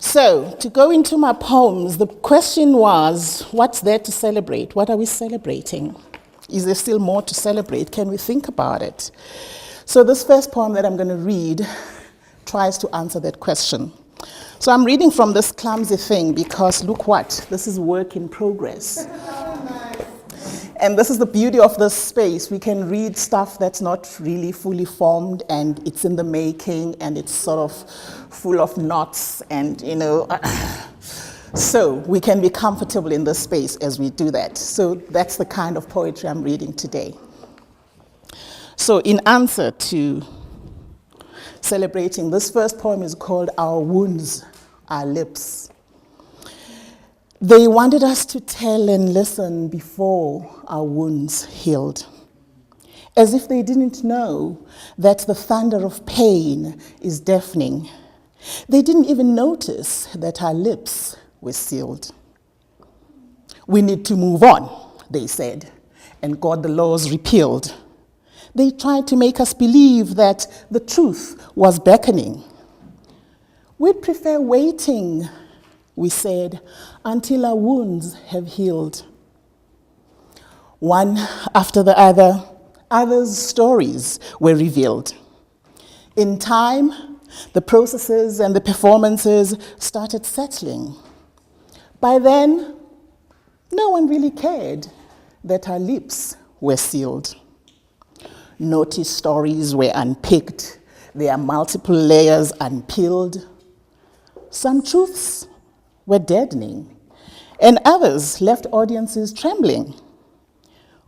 So, to go into my poems, the question was, what's there to celebrate? What are we celebrating? Is there still more to celebrate? Can we think about it? So this first poem that I'm going to read tries to answer that question. So I'm reading from this clumsy thing because look what, this is work in progress. And this is the beauty of this space. We can read stuff that's not really fully formed and it's in the making and it's sort of full of knots and, so we can be comfortable in this space as we do that. So that's the kind of poetry I'm reading today. So in answer to celebrating, this first poem is called Our Wounds, Our Lips. They wanted us to tell and listen before our wounds healed, as if they didn't know that the thunder of pain is deafening. They didn't even notice that our lips were sealed. We need to move on, they said, and got the laws repealed. They tried to make us believe that the truth was beckoning. We'd prefer waiting, we said, until our wounds have healed. One after the other, others' stories were revealed. In time, the processes and the performances started settling. By then, no one really cared that our lips were sealed. Naughty stories were unpicked, their multiple layers unpeeled. Some truths were deadening, and others left audiences trembling.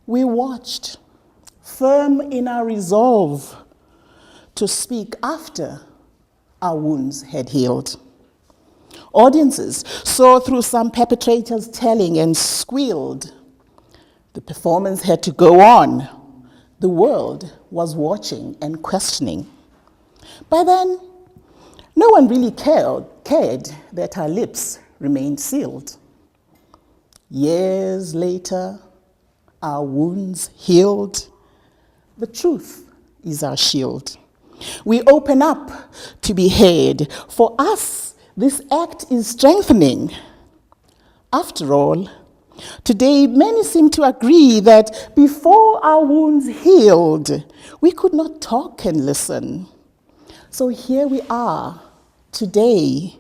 We watched, firm in our resolve to speak after our wounds had healed. Audiences saw through some perpetrators telling and squealed. The performance had to go on. The world was watching and questioning. By then, no one really cared that our lips remained sealed. Years later, our wounds healed. The truth is our shield. We open up to be heard. For us, this act is strengthening. After all, today many seem to agree that before our wounds healed, we could not talk and listen. So here we are, today,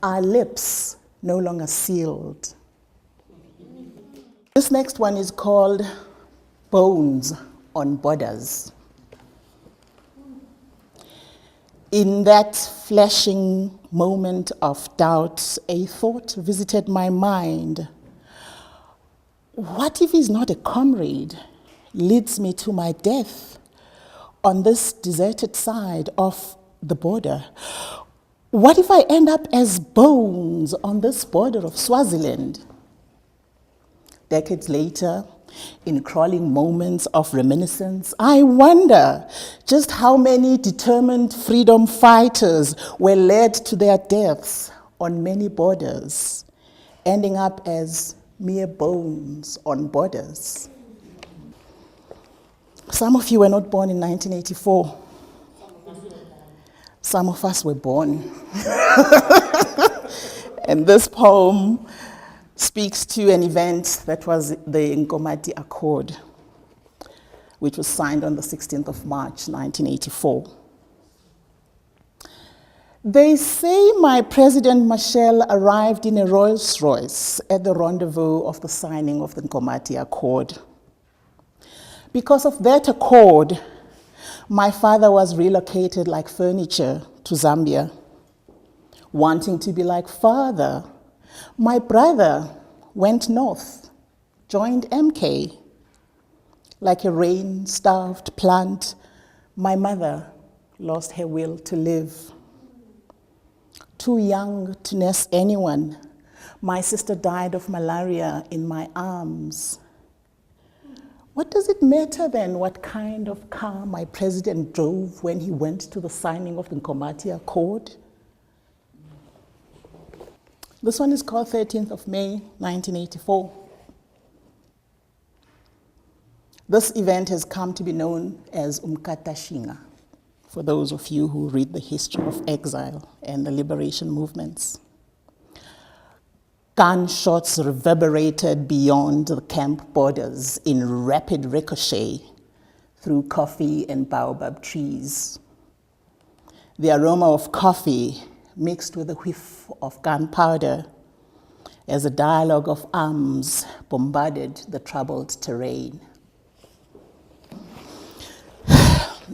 our lips no longer sealed. This next one is called Bones on Borders. In that flashing moment of doubt, a thought visited my mind. What if he's not a comrade, leads me to my death on this deserted side of the border? What if I end up as bones on this border of Swaziland? Decades later, in crawling moments of reminiscence, I wonder just how many determined freedom fighters were led to their deaths on many borders, ending up as mere bones on borders. Some of you were not born in 1984. Some of us were born. And this poem speaks to an event that was the Nkomati Accord, which was signed on the 16th of March, 1984. They say my President Machel arrived in a Rolls Royce at the rendezvous of the signing of the Nkomati Accord. Because of that accord, my father was relocated like furniture to Zambia. Wanting to be like father, my brother went north, joined MK. Like a rain-starved plant, my mother lost her will to live. Too young to nurse anyone, my sister died of malaria in my arms. What does it matter then what kind of car my president drove when he went to the signing of the Nkomati Accord? This one is called 13th of May, 1984. This event has come to be known as Umkatashinga, for those of you who read the history of exile and the liberation movements. Gunshots reverberated beyond the camp borders in rapid ricochet through coffee and baobab trees. The aroma of coffee mixed with a whiff of gunpowder as a dialogue of arms bombarded the troubled terrain.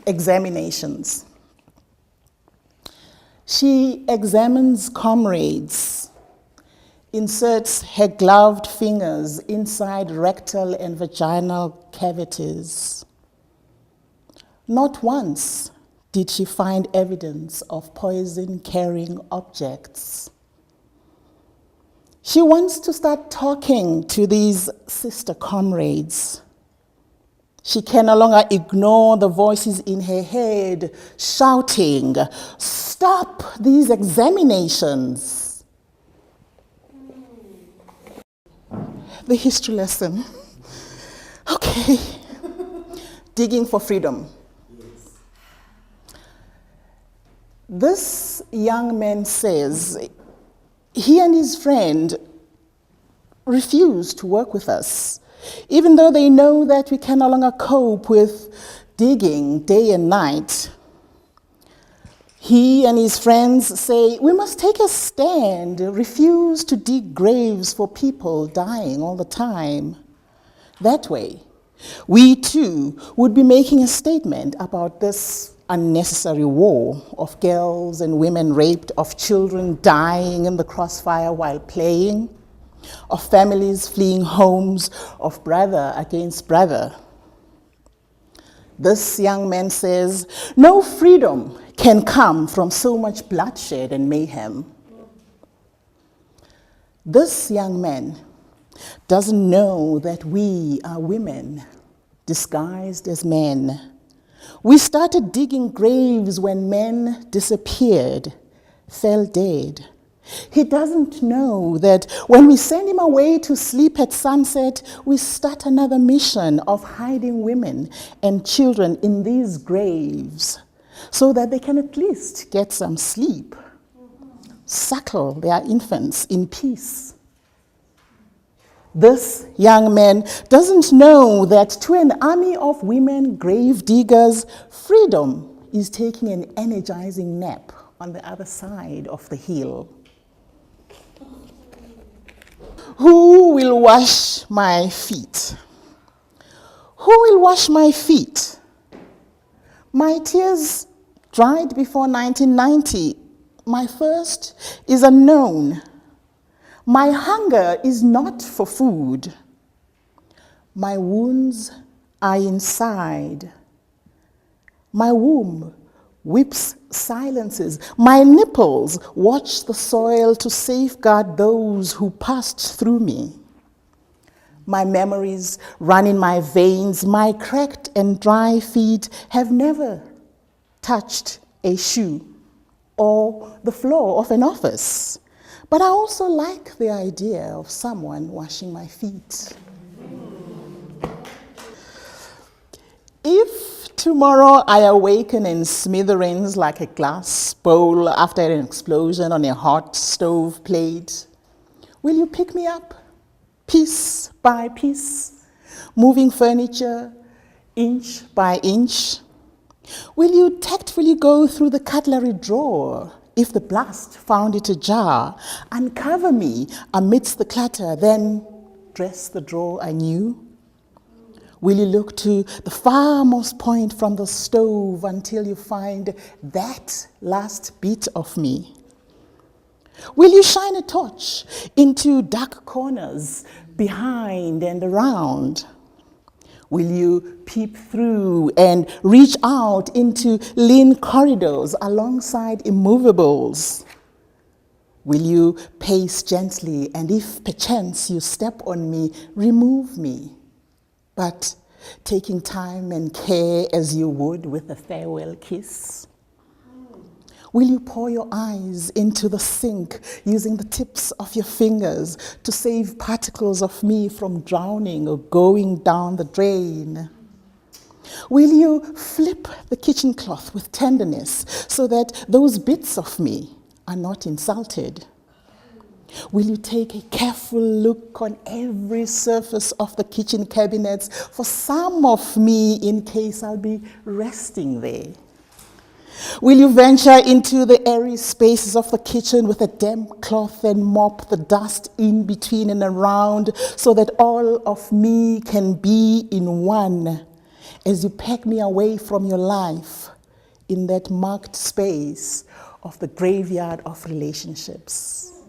Examinations. She examines comrades, inserts her gloved fingers inside rectal and vaginal cavities. Not once did she find evidence of poison-carrying objects. She wants to start talking to these sister comrades. She can no longer ignore the voices in her head shouting, "Stop these examinations!" The history lesson. Okay. Digging for freedom. This young man says he and his friend refuse to work with us, even though they know that we can no longer cope with digging day and night. He and his friends say, we must take a stand, refuse to dig graves for people dying all the time. That way, we too would be making a statement about this unnecessary war of girls and women raped, of children dying in the crossfire while playing, of families fleeing homes, of brother against brother. This young man says, no freedom can come from so much bloodshed and mayhem. This young man doesn't know that we are women disguised as men. We started digging graves when men disappeared, fell dead. He doesn't know that when we send him away to sleep at sunset, we start another mission of hiding women and children in these graves so that they can at least get some sleep, suckle their infants in peace. This young man doesn't know that to an army of women grave diggers, freedom is taking an energizing nap on the other side of the hill. Who will wash my feet? Who will wash my feet? My tears dried before 1990. My thirst is unknown. My hunger is not for food. My wounds are inside. My womb weeps silences. My nipples watch the soil to safeguard those who passed through me. My memories run in my veins. My cracked and dry feet have never touched a shoe or the floor of an office. But I also like the idea of someone washing my feet. If tomorrow I awaken in smithereens like a glass bowl after an explosion on a hot stove plate, will you pick me up, piece by piece, moving furniture inch by inch? Will you tactfully go through the cutlery drawer if the blast found it ajar, uncover me amidst the clutter, then dress the drawer anew? Will you look to the farmost point from the stove until you find that last bit of me? Will you shine a torch into dark corners behind and around? Will you peep through and reach out into lean corridors alongside immovables? Will you pace gently, and if perchance you step on me, remove me, but taking time and care as you would with a farewell kiss? Will you pour your eyes into the sink using the tips of your fingers to save particles of me from drowning or going down the drain? Will you flip the kitchen cloth with tenderness so that those bits of me are not insulted? Will you take a careful look on every surface of the kitchen cabinets for some of me in case I'll be resting there? Will you venture into the airy spaces of the kitchen with a damp cloth and mop the dust in between and around so that all of me can be in one as you pack me away from your life in that marked space of the graveyard of relationships?